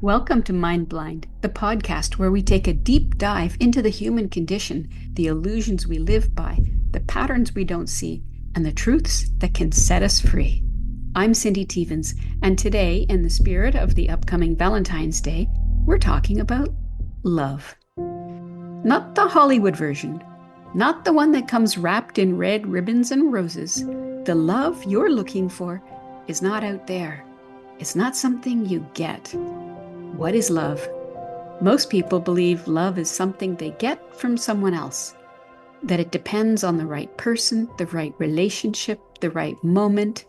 Welcome to Mind Blind, the podcast where we take a deep dive into the human condition, the illusions we live by, the patterns we don't see, and the truths that can set us free. I'm Cindy Teevens, and today, in the spirit of the upcoming Valentine's Day, we're talking about love. Not the Hollywood version, not the one that comes wrapped in red ribbons and roses. The love you're looking for is not out there. It's not something you get. What is love? Most people believe love is something they get from someone else, that it depends on the right person, the right relationship, the right moment.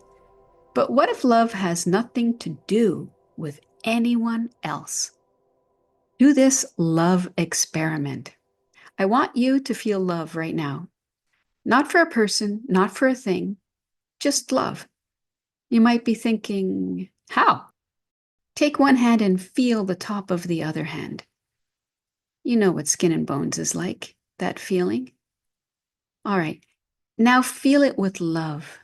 But what if love has nothing to do with anyone else? Do this love experiment. I want you to feel love right now. Not for a person, not for a thing, just love. You might be thinking, how? Take one hand and feel the top of the other hand. You know what skin and bones is like, that feeling. All right, now feel it with love.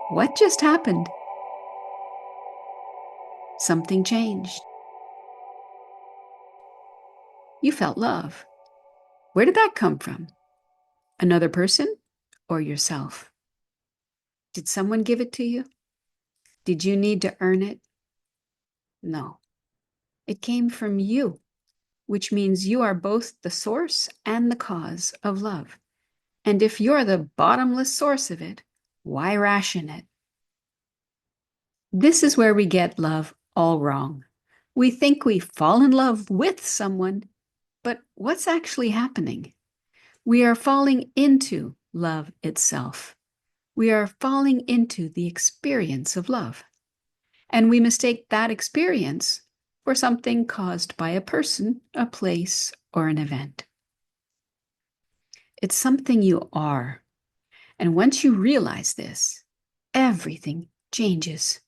What just happened? Something changed. You felt love. Where did that come from? Another person or yourself? Did someone give it to you? Did you need to earn it? No. It came from you, which means you are both the source and the cause of love. And if you're the bottomless source of it, why ration it? This is where we get love all wrong. We think we fall in love with someone, but what's actually happening? We are falling into love itself. We are falling into the experience of love. And we mistake that experience for something caused by a person, a place, or an event. It's something you are. And once you realize this, everything changes.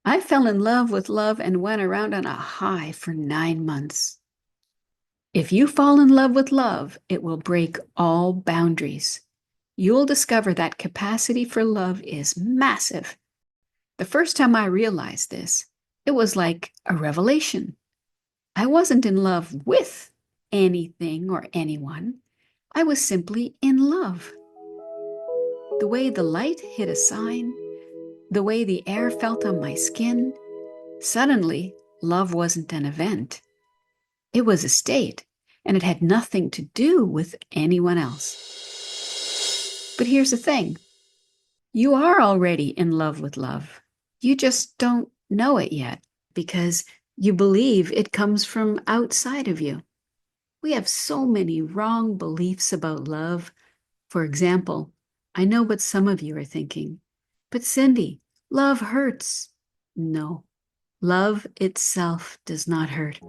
I fell in love with love and went around on a high for 9 months. If you fall in love with love, it will break all boundaries. You'll discover that capacity for love is massive. The first time I realized this, it was like a revelation. I wasn't in love with anything or anyone. I was simply in love. The way the light hit a sign, the way the air felt on my skin, suddenly love wasn't an event. It was a state, and it had nothing to do with anyone else. But here's the thing. You are already in love with love. You just don't know it yet because you believe it comes from outside of you. We have so many wrong beliefs about love. For example, I know what some of you are thinking, but Cindy, love hurts. No, love itself does not hurt.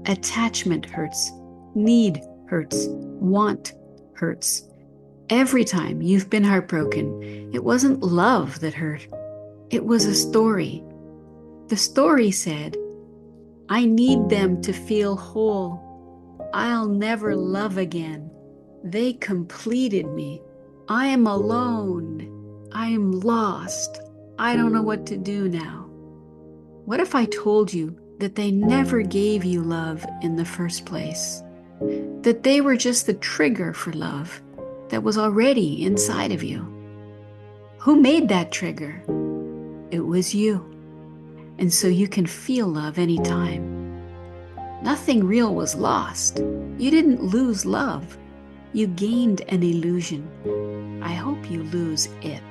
Attachment hurts. Need hurts. Want hurts. Every time you've been heartbroken, it wasn't love that hurt. It was a story. The story said, I need them to feel whole. I'll never love again. They completed me. I am alone. I am lost. I don't know what to do now. What if I told you that they never gave you love in the first place? That they were just the trigger for love that was already inside of you? Who made that trigger? It was you. And so you can feel love anytime. Nothing real was lost. You didn't lose love. You gained an illusion. I hope you lose it.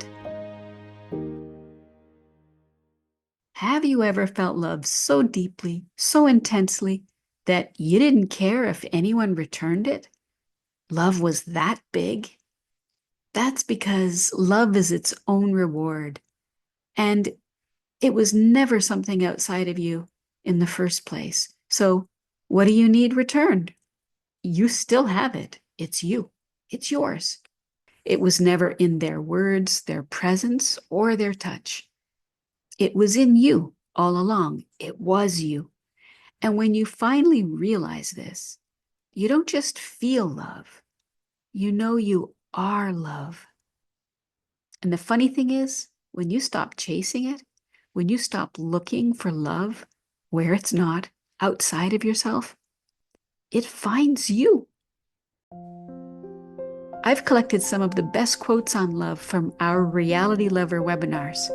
Have you ever felt love so deeply, so intensely, that you didn't care if anyone returned it? Love was that big? That's because love is its own reward. And it was never something outside of you in the first place. So what do you need returned? You still have it. It's you. It's yours. It was never in their words, their presence, or their touch. It was in you all along. It was you. And when you finally realize this, you don't just feel love. You know you are love. And the funny thing is, when you stop chasing it, when you stop looking for love where it's not, outside of yourself, it finds you. I've collected some of the best quotes on love from our Reality Lover webinars,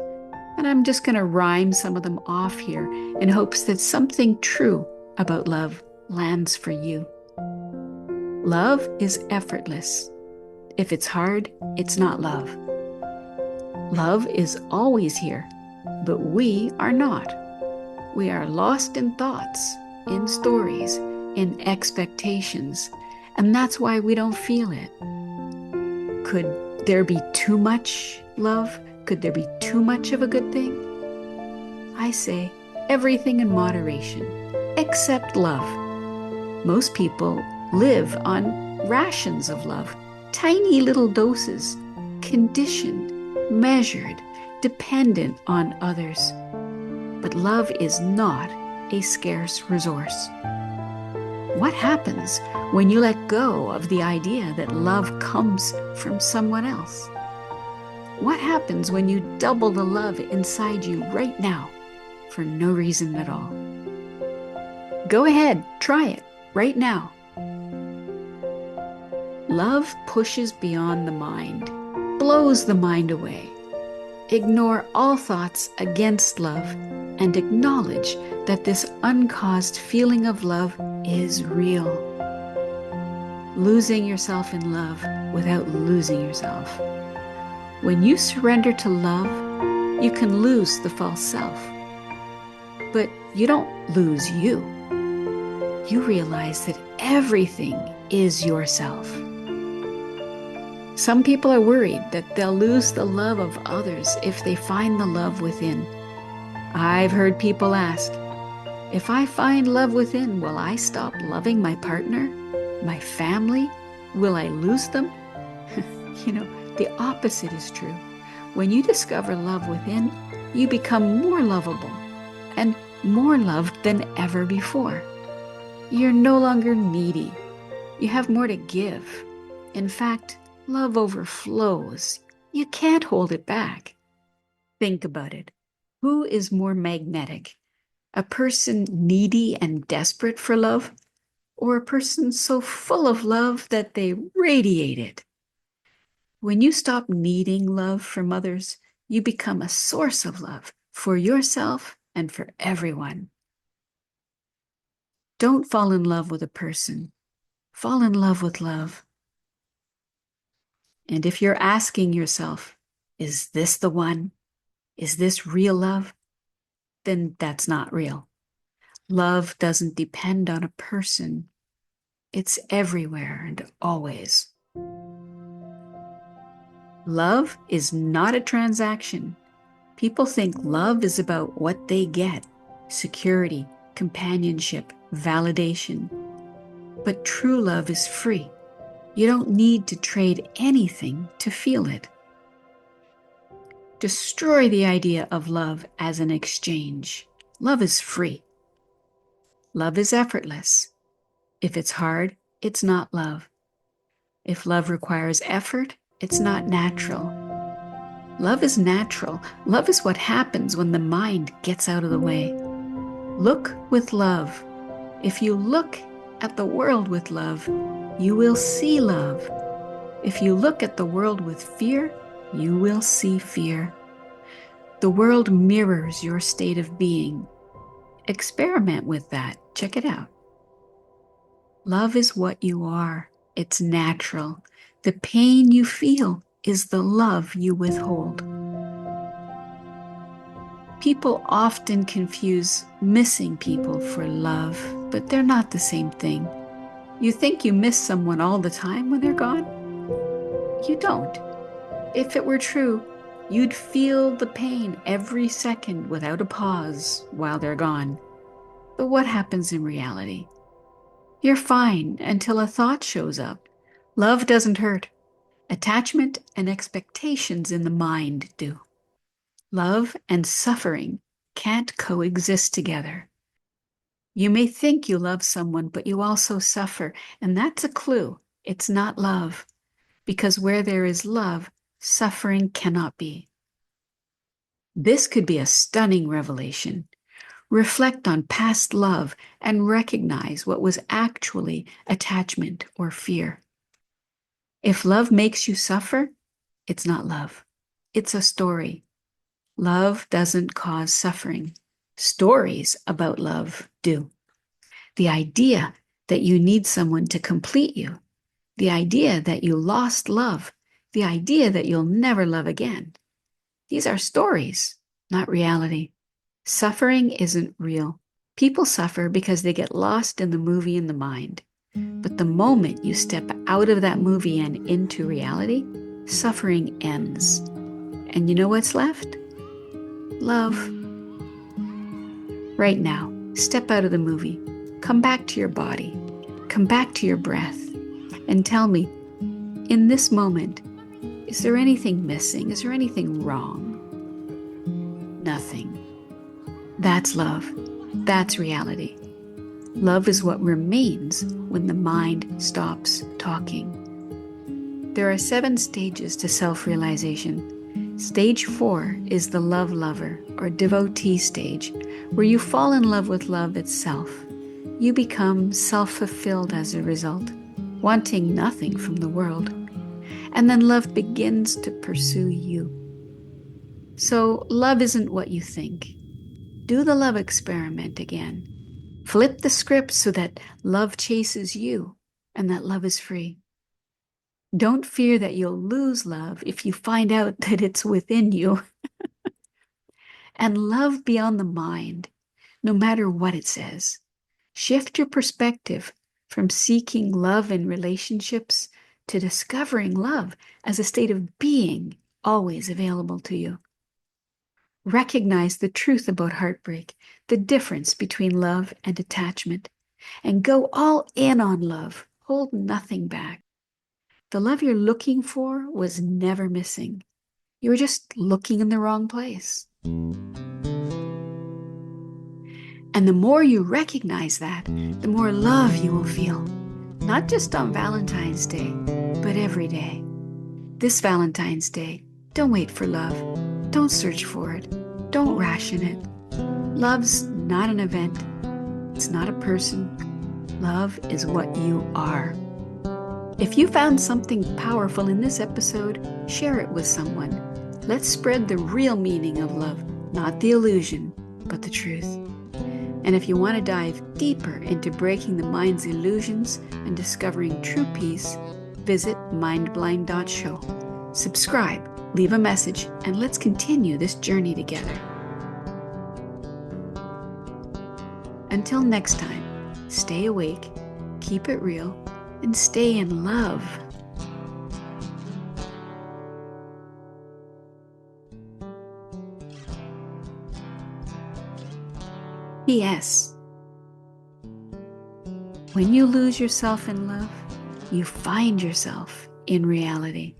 and I'm just going to rhyme some of them off here in hopes that something true about love lands for you. Love is effortless. If it's hard, it's not love. Love is always here, but we are not. We are lost in thoughts, in stories, in expectations, and that's why we don't feel it. Could there be too much love? Could there be too much of a good thing? I say everything in moderation, except love. Most people live on rations of love, tiny little doses, conditioned, measured, dependent on others. But love is not a scarce resource. What happens when you let go of the idea that love comes from someone else? What happens when you double the love inside you right now for no reason at all? Go ahead, try it right now. Love pushes beyond the mind, blows the mind away. Ignore all thoughts against love and acknowledge that this uncaused feeling of love is real. Losing yourself in love without losing yourself. When you surrender to love, you can lose the false self. But you don't lose you. You realize that everything is yourself. Some people are worried that they'll lose the love of others if they find the love within. I've heard people ask, if I find love within, will I stop loving my partner, my family? Will I lose them? The opposite is true. When you discover love within, you become more lovable and more loved than ever before. You're no longer needy. You have more to give. In fact, love overflows. You can't hold it back. Think about it. Who is more magnetic? A person needy and desperate for love, or a person so full of love that they radiate it? When you stop needing love from others, you become a source of love for yourself and for everyone. Don't fall in love with a person. Fall in love with love. And if you're asking yourself, is this the one? Is this real love? Then that's not real. Love doesn't depend on a person. It's everywhere and always. Love is not a transaction. People think love is about what they get: security, companionship, validation. But true love is free. You don't need to trade anything to feel it. Destroy the idea of love as an exchange. Love is free. Love is effortless. If it's hard, it's not love. If love requires effort, it's not natural. Love is natural. Love is what happens when the mind gets out of the way. Look with love. If you look at the world with love, you will see love. If you look at the world with fear, you will see fear. The world mirrors your state of being. Experiment with that. Check it out. Love is what you are. It's natural. The pain you feel is the love you withhold. People often confuse missing people for love, but they're not the same thing. You think you miss someone all the time when they're gone? You don't. If it were true, you'd feel the pain every second without a pause while they're gone. But what happens in reality? You're fine until a thought shows up. Love doesn't hurt. Attachment and expectations in the mind do. Love and suffering can't coexist together. You may think you love someone, but you also suffer, and that's a clue. It's not love. because where there is love, suffering cannot be. This could be a stunning revelation. Reflect on past love and recognize what was actually attachment or fear. If love makes you suffer, it's not love. It's a story. Love doesn't cause suffering. Stories about love do. The idea that you need someone to complete you, the idea that you lost love, the idea that you'll never love again. These are stories, not reality. Suffering isn't real. People suffer because they get lost in the movie in the mind. But the moment you step out of that movie and into reality, suffering ends. And you know what's left? Love. Right now, step out of the movie. Come back to your body. Come back to your breath. And tell me, in this moment, is there anything missing? Is there anything wrong? Nothing. That's love. That's reality. Love is what remains when the mind stops talking. There are 7 stages to self-realization. Stage 4 is the love lover or devotee stage, where you fall in love with love itself. You become self-fulfilled as a result, wanting nothing from the world. And then love begins to pursue you. So love isn't what you think. Do the love experiment again. Flip the script so that love chases you and that love is free. Don't fear that you'll lose love if you find out that it's within you. And love beyond the mind, no matter what it says. Shift your perspective from seeking love in relationships to discovering love as a state of being always available to you. Recognize the truth about heartbreak, the difference between love and attachment, and go all in on love. Hold nothing back. The love you're looking for was never missing. You were just looking in the wrong place. And the more you recognize that, the more love you will feel. Not just on Valentine's Day, but every day. This Valentine's Day, don't wait for love. Don't search for it. Don't ration it. Love's not an event. It's not a person. Love is what you are. If you found something powerful in this episode, share it with someone. Let's spread the real meaning of love, not the illusion, but the truth. And if you want to dive deeper into breaking the mind's illusions and discovering true peace, visit mindblind.show. Subscribe, leave a message, and let's continue this journey together. Until next time, stay awake, keep it real, and stay in love. P.S. When you lose yourself in love, you find yourself in reality.